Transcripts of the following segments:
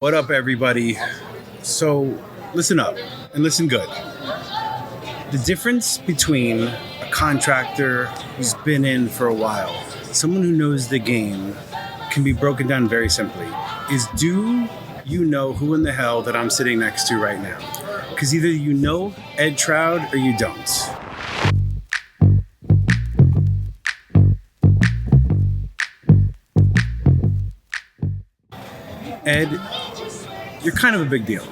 What up, everybody? So, listen up and listen good. The difference between a contractor who's been in for a while, someone who knows the game, can be broken down very simply. Is do you know who in the hell that I'm sitting next to right now? Because either you know Ed Traud or you don't. Ed, you're kind of a big deal,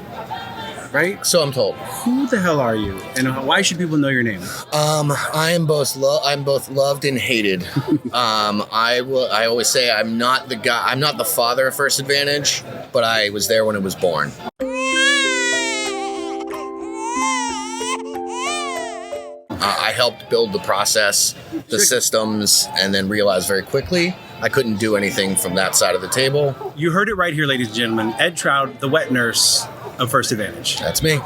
right? So I'm told. Who the hell are you, and why should people know your name? I'm both loved and hated. I always say I'm not the guy. I'm not the father of First Advantage, but I was there when it was born. I helped build the process, the systems, and then realized very quickly I couldn't do anything from that side of the table. You heard it right here, ladies and gentlemen. Ed Traud, the wet nurse of First Advantage. That's me.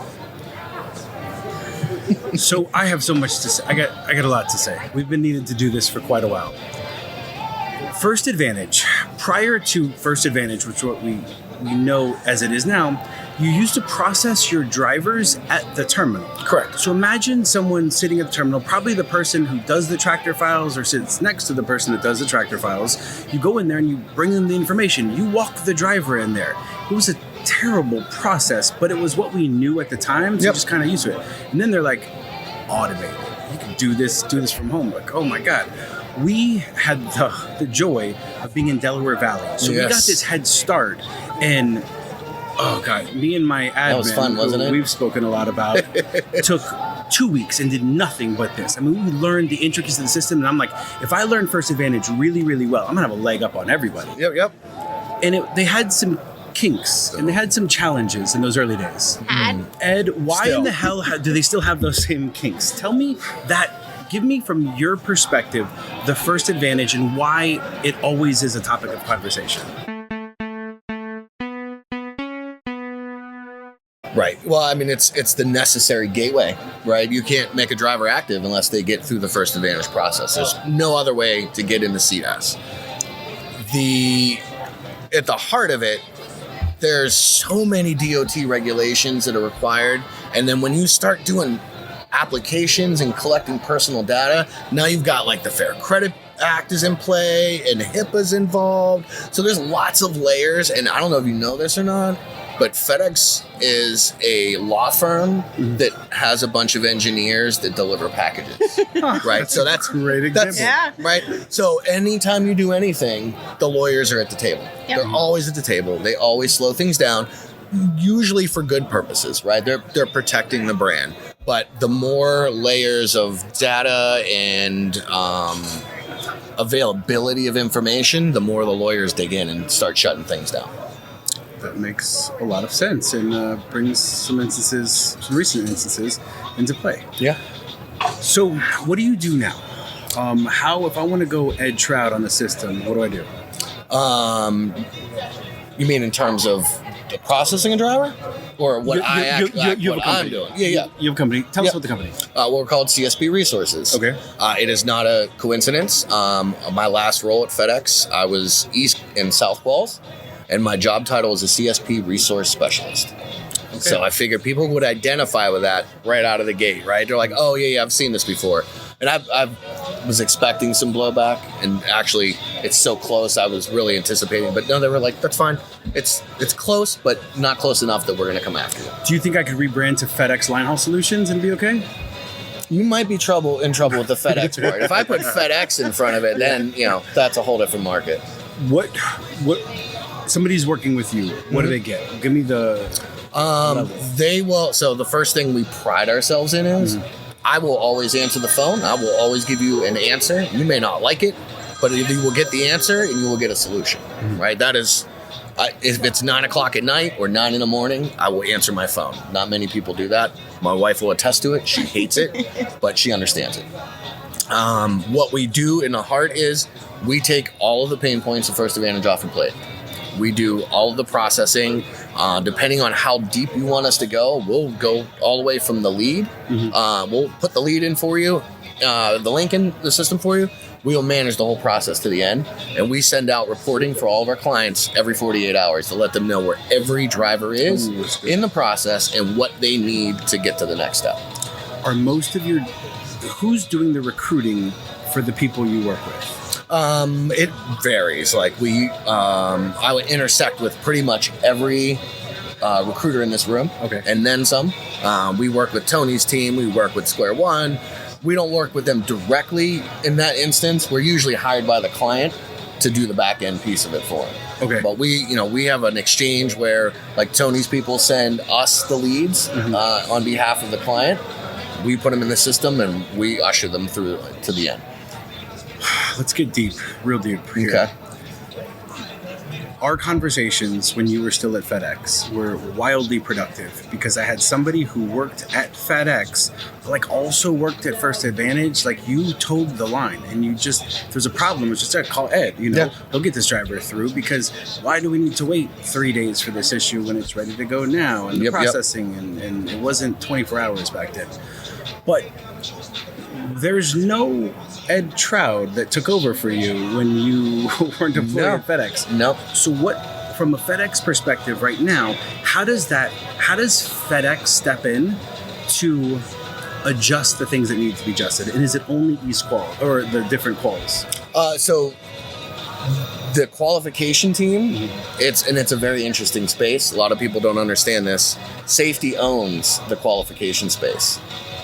So I have so much to say. I got a lot to say. We've been needing to do this for quite a while. First Advantage. Prior to First Advantage, which is what we know as it is now, you used to process your drivers at the terminal. Correct. So imagine someone sitting at the terminal, probably the person who does the tractor files or sits next to the person that does the tractor files. You go in there and you bring them the information. You walk the driver in there. It was a terrible process, but it was what we knew at the time, so just kind of used to it. And then they're like, automated. You can do this from home. Like, oh my God. We had the joy of being in Delaware Valley. So we got this head start, and oh God, me and my admin, that was fun, wasn't it? We've spoken a lot about, took 2 weeks and did nothing but this. I mean, we learned the intricacies of the system, and I'm like, if I learn First Advantage really, really well, I'm gonna have a leg up on everybody. Yep. And they had some kinks, and they had some challenges in those early days. Ed, why in the hell do they still have those same kinks? Tell me that. Give me, from your perspective, the First Advantage and why it always is a topic of conversation. Right. Well, I mean, it's the necessary gateway, right? You can't make a driver active unless they get through the First Advantage process. There's no other way to get into CSP. At the heart of it, there's so many DOT regulations that are required, and then when you start doing applications and collecting personal data, now you've got like the Fair Credit Act is in play and HIPAA's involved. So there's lots of layers, and I don't know if you know this or not, but FedEx is a law firm that has a bunch of engineers that deliver packages, right? So that's a great example. Right? So anytime you do anything, the lawyers are at the table. Yep. They're always at the table. They always slow things down, usually for good purposes, right? They're protecting the brand. But the more layers of data and availability of information, the more the lawyers dig in and start shutting things down. That makes a lot of sense and brings some recent instances into play. Yeah. So what do you do now? If I want to go Ed Traud on the system, what do I do? You mean in terms of processing a driver? Or what I'm doing? Yeah. You have a company. Tell us about the company. We're called CSP Resources. Okay. It is not a coincidence. My last role at FedEx, I was East and South Quals, and my job title was a CSP Resource Specialist. Okay. So I figured people would identify with that right out of the gate, right? They're like, oh, yeah, I've seen this before. And I was expecting some blowback, and actually, it's so close, I was really anticipating. But no, they were like, that's fine. It's close, but not close enough that we're going to come after you. Do you think I could rebrand to FedEx Linehaul Solutions and be okay? You might be in trouble with the FedEx part. If I put FedEx in front of it, then, that's a whole different market. What somebody's working with you, what do they get? Give me the they will. So the first thing we pride ourselves in is I will always answer the phone. I will always give you an answer. You may not like it, but you will get the answer and you will get a solution, right? That is, if it's 9 o'clock at night or 9 in the morning, I will answer my phone. Not many people do that. My wife will attest to it. She hates it, but she understands it. What we do in the heart is we take all of the pain points of First Advantage off your plate. We do all of the processing. Depending on how deep you want us to go, we'll go all the way from the lead. We'll put the lead in for you the link in the system for you. We will manage the whole process to the end, and we send out reporting for all of our clients every 48 hours to let them know where every driver is in the process and what they need to get to the next step. Are most of your who's doing the recruiting for the people you work with? It varies. Like I would intersect with pretty much every recruiter in this room, and then some. We work with Tony's team. We work with Square One. We don't work with them directly in that instance. We're usually hired by the client to do the back end piece of it for them. Okay. But we have an exchange where like Tony's people send us the leads on behalf of the client. We put them in the system and we usher them through to the end. Let's get deep, real deep here. Okay. Our conversations when you were still at FedEx were wildly productive because I had somebody who worked at FedEx, like also worked at First Advantage. Like you told the line, and you just, if there's a problem, it's just call Ed. He'll get this driver through, because why do we need to wait 3 days for this issue when it's ready to go now? And the processing, and it wasn't 24 hours back then. But there's no Ed Traud that took over for you when you weren't employed at FedEx. Nope. So what, from a FedEx perspective right now, how does FedEx step in to adjust the things that need to be adjusted? And is it only East Qual or the different quals? So the qualification team, it's a very interesting space. A lot of people don't understand this. Safety owns the qualification space.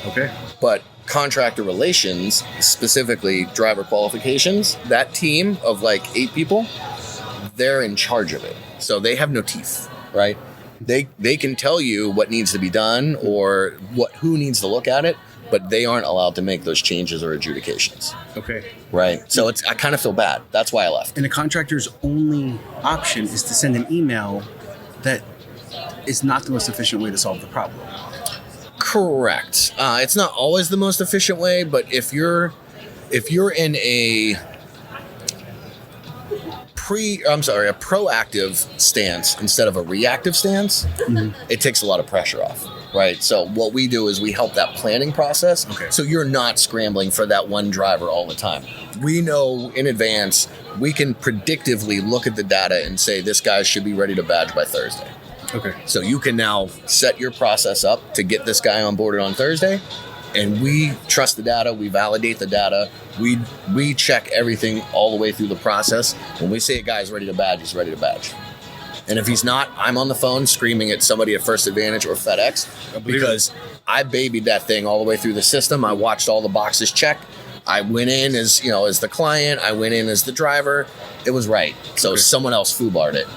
Okay. But contractor relations, specifically driver qualifications, that team of like 8 people, they're in charge of it. So they have no teeth, right? They can tell you what needs to be done or who needs to look at it, but they aren't allowed to make those changes or adjudications. Okay. Right. So I kind of feel bad. That's why I left. And a contractor's only option is to send an email that is not the most efficient way to solve the problem. Correct. It's not always the most efficient way, but if you're in a proactive stance instead of a reactive stance, it takes a lot of pressure off, right? So what we do is we help that planning process. Okay. So you're not scrambling for that one driver all the time. We know in advance, we can predictively look at the data and say this guy should be ready to badge by Thursday. Okay. So you can now set your process up to get this guy on board on Thursday, and we trust the data, we validate the data, we check everything all the way through the process. When we say a guy's ready to badge, he's ready to badge. And if he's not, I'm on the phone screaming at somebody at First Advantage or FedEx because I babied that thing all the way through the system. I watched all the boxes check. I went in as the client, I went in as the driver. It was right. So someone else foobarred it.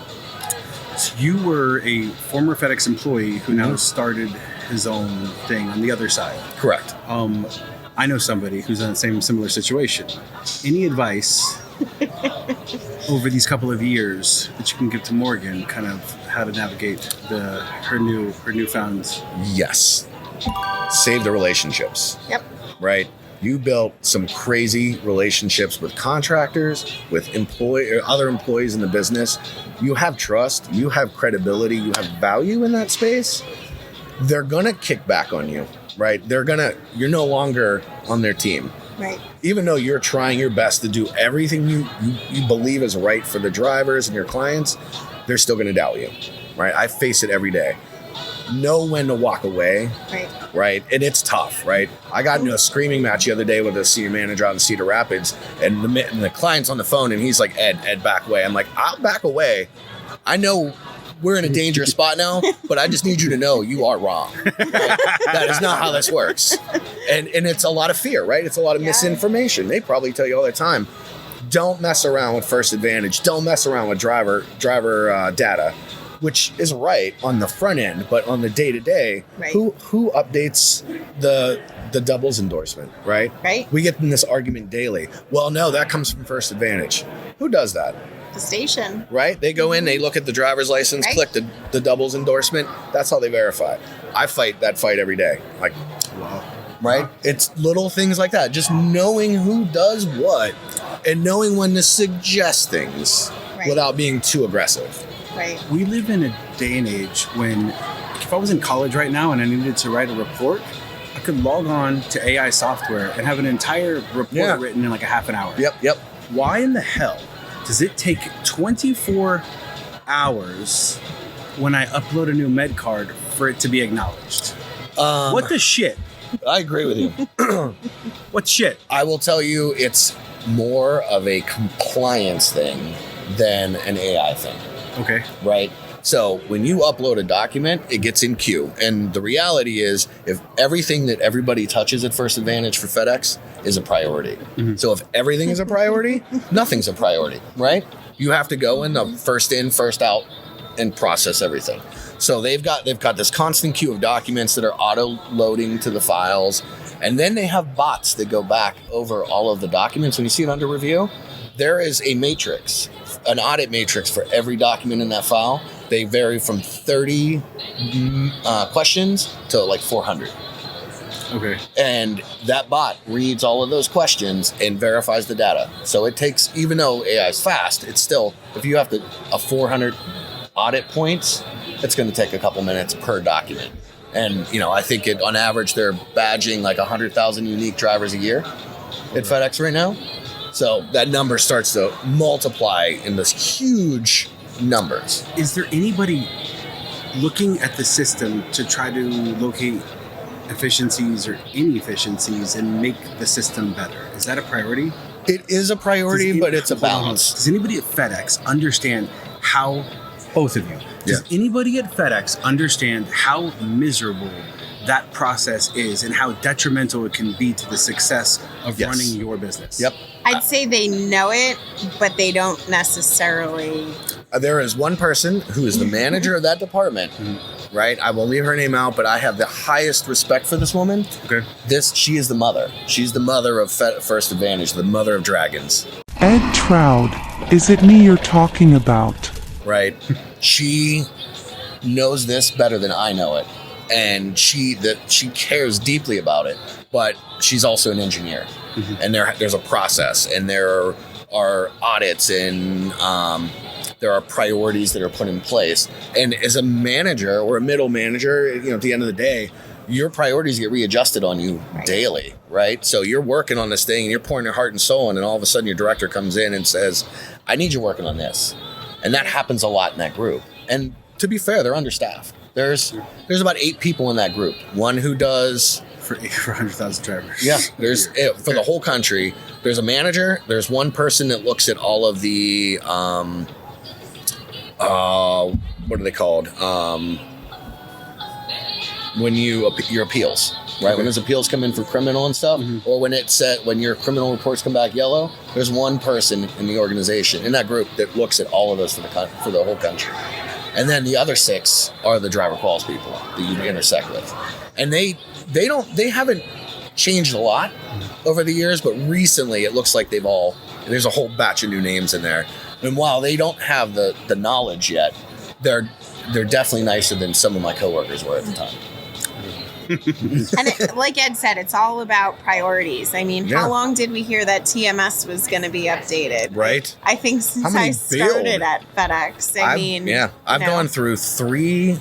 So you were a former FedEx employee who now started his own thing on the other side. Correct. I know somebody who's in the similar situation. Any advice over these couple of years that you can give to Morgan, kind of how to navigate her newfound? Yes. Save the relationships. Yep. Right. You built some crazy relationships with contractors, with other employees in the business. You have trust, you have credibility, you have value in that space. They're gonna kick back on you, right? You're no longer on their team. Right. Even though you're trying your best to do everything you believe is right for the drivers and your clients, they're still gonna doubt you, right? I face it every day. Know when to walk away. Right. And it's tough, right? I got into a screaming match the other day with a senior manager out in Cedar Rapids, and the client's on the phone and he's like, Ed, back away. I'm like, I'll back away. I know we're in a dangerous spot now, but I just need you to know you are wrong. Right? That is not how this works. And it's a lot of fear, right? It's a lot of misinformation. They probably tell you all the time, don't mess around with First Advantage. Don't mess around with driver data. Which is right on the front end, but on the day-to-day, who updates the doubles endorsement, right? Right. We get in this argument daily. Well, no, that comes from First Advantage. Who does that? The station. Right? They go in, they look at the driver's license, click the doubles endorsement. That's how they verify. I fight that fight every day. Like, wow. Right? It's little things like that. Just knowing who does what and knowing when to suggest things without being too aggressive. Right. We live in a day and age when if I was in college right now and I needed to write a report, I could log on to AI software and have an entire report written in like a half an hour. Yep. Why in the hell does it take 24 hours when I upload a new med card for it to be acknowledged? What the shit? I agree with you. What shit? I will tell you, it's more of a compliance thing than an AI thing. Okay. Right? So when you upload a document, it gets in queue. And the reality is, if everything that everybody touches at First Advantage for FedEx is a priority. So if everything is a priority, nothing's a priority, right? You have to go in the first in, first out and process everything. So they've got this constant queue of documents that are auto-loading to the files. And then they have bots that go back over all of the documents. When you see it under review, there is a matrix, an audit matrix for every document in that file. They vary from 30 questions to like 400. Okay. And that bot reads all of those questions and verifies the data. So it takes, even though AI is fast, it's still, if you have a 400 audit points, it's going to take a couple minutes per document. And, I think on average, they're badging like 100,000 unique drivers a year at FedEx right now. So that number starts to multiply in this huge numbers. Is there anybody looking at the system to try to locate efficiencies or inefficiencies and make the system better? Is that a priority? It is a priority, but it's a balance. Does anybody at FedEx understand how, both of you, does anybody at FedEx understand how miserable that process is and how detrimental it can be to the success of running your business? Yep. I'd say they know it, but they don't necessarily. There is one person who is the manager of that department, right? I won't leave her name out, but I have the highest respect for this woman. Okay. She is the mother. She's the mother of First Advantage, the mother of dragons. Ed Traud, is it me you're talking about? Right. She knows this better than I know it. And she cares deeply about it, but she's also an engineer. And there's a process, and there are audits, and there are priorities that are put in place. And as a manager or a middle manager, at the end of the day, your priorities get readjusted on you daily, right? So you're working on this thing and you're pouring your heart and soul in, and all of a sudden your director comes in and says, I need you working on this. And that happens a lot in that group. And to be fair, they're understaffed. There's about 8 people in that group. One who does... For 100,000 drivers. Yeah, there's for the whole country. There's a manager. There's one person that looks at all of the... what are they called? When your appeals, right? When those appeals come in for criminal and stuff, or when your criminal reports come back yellow, there's one person in the organization, in that group, that looks at all of those for the whole country. And then the other 6 are the driver quals people that you intersect with. And they haven't changed a lot over the years, but recently it looks like there's a whole batch of new names in there. And while they don't have the knowledge yet, they're definitely nicer than some of my coworkers were at the time. And like Ed said, it's all about priorities. I mean, how long did we hear that TMS was going to be updated? Right. I think since I started at FedEx, I've gone through 3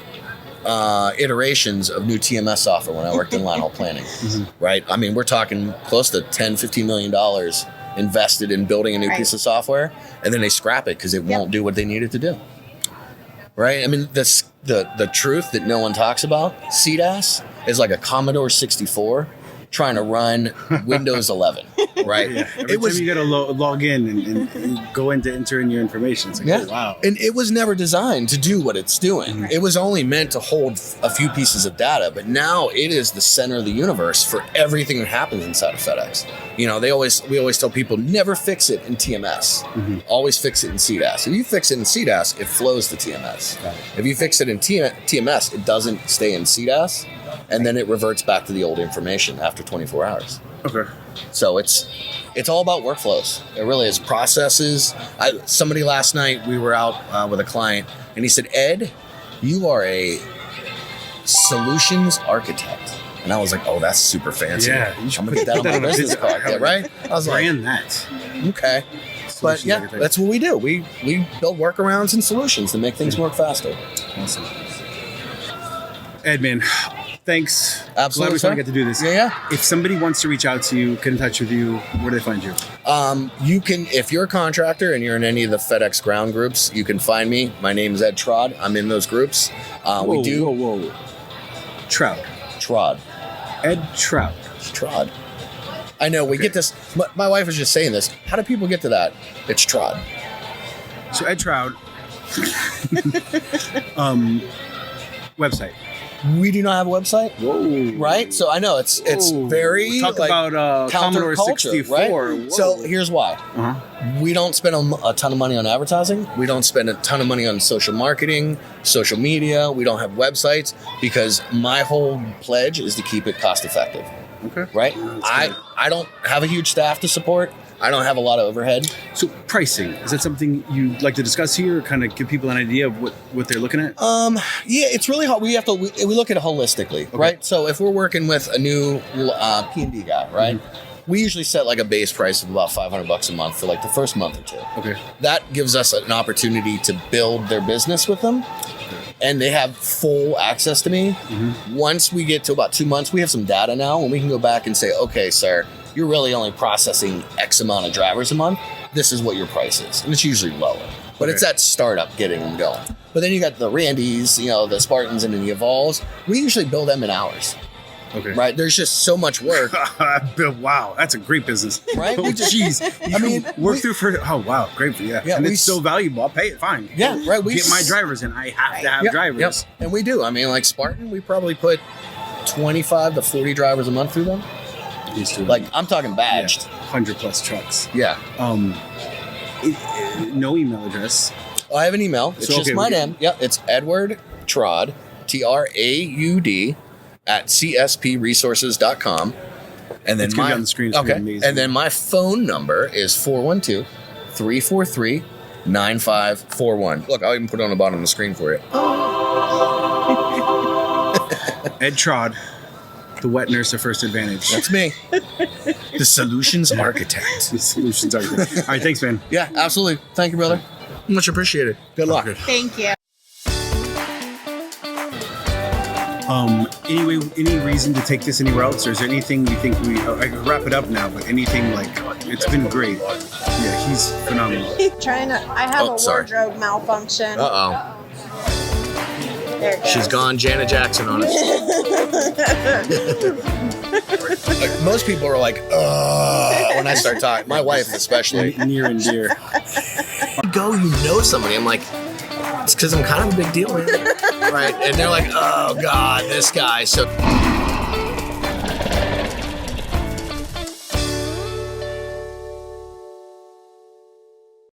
iterations of new TMS software when I worked in Linehaul planning. Right. I mean, we're talking close to $10-15 million invested in building a new piece of software, and then they scrap it because it won't do what they need it to do. Right. I mean, the truth that no one talks about, CDAS is like a Commodore 64 trying to run Windows 11. Right. Every time you got to log in and go in to enter in your information. It's like, oh, wow. And it was never designed to do what it's doing. It was only meant to hold a few pieces of data, but now it is the center of the universe for everything that happens inside of FedEx. We always tell people, never fix it in TMS. Always fix it in CDAS. If you fix it in CDAS, it flows to TMS. If you fix it in TMS, it doesn't stay in CDAS, and then it reverts back to the old information after 24 hours. Okay. So it's all about workflows. It really is. Processes. Somebody last night, we were out with a client, and he said, Ed, you are a solutions architect. And I was like, oh, that's super fancy. Yeah. I'm going to get that on my business card. Yeah, right? I was like, that. Okay. But yeah, that's what we do. We build workarounds and solutions to make things work faster. Awesome. Ed, man, thanks. Absolutely, Glad we sir. finally got to do this. Yeah. If somebody wants to reach out to you, get in touch with you, where do they find you? You can, if you're a contractor and you're in any of the FedEx ground groups, you can find me. My name is Ed Traud. I'm in those groups. We do. Whoa. Traud. Traud. Ed Traud. Traud. I know we get this. My wife was just saying this. How do people get to that? It's Traud. So Ed Traud. Website. We do not have a website. Whoa. Right? So I know it's very talk like, about Commodore counterculture, 64. right? Whoa. So here's why. We don't spend a ton of money on advertising. We don't spend a ton of money on social marketing, social media. We don't have websites because my whole pledge is to keep it cost effective. Okay. Right? I don't have a huge staff to support. I don't have a lot of overhead. So pricing, is that something you'd like to discuss here or kind of give people an idea of what they're looking at? Yeah, it's really hard. We look at it holistically, right? So if we're working with a new P&D guy, right? We usually set like a base price of about $500 a month for like the first month or two. Okay. That gives us an opportunity to build their business with them. And they have full access to me. Once we get to about 2 months, we have some data now, and we can go back and say, okay, sir, you're really only processing X amount of drivers a month. This is what your price is. And it's usually lower. But it's that startup getting them going. But then you got the Randys, the Spartans, and then the Evolves. We usually build them in hours. Okay. Right? There's just so much work. Wow, that's a great business. Right? Oh, jeez. Wow, great. Yeah. And it's so valuable. I'll pay it. Fine. Yeah, right. We get my drivers in. I have to have drivers. Yep. And we do. I mean, like Spartan, we probably put 25 to 40 drivers a month through them. Like, I'm talking badged. 100 plus trucks. Yeah. No email address. I have an email. It's just my name. Yeah, it's Edward Traud, TRAUD, at CSPResources.com. And then it's gonna be on the screen. It's gonna be amazing. And then my phone number is 412-343-9541. Look, I'll even put it on the bottom of the screen for you. Ed Traud, the wet nurse of First Advantage. That's me. The solutions architect. The solutions architect. All right, thanks, man. Yeah, absolutely. Thank you, brother. Much appreciated. Good luck. Thank you. Any reason to take this anywhere else, or is there anything you think I could wrap it up now, but anything like, it's been great. Yeah, he's phenomenal. I have a wardrobe malfunction. Uh-oh. There it goes. She's gone Janet Jackson on us. Like, most people are like, when I start talking. My wife especially. Near and dear. You know somebody. I'm like, it's because I'm kind of a big deal, man. Right? And they're like, oh, God, this guy. So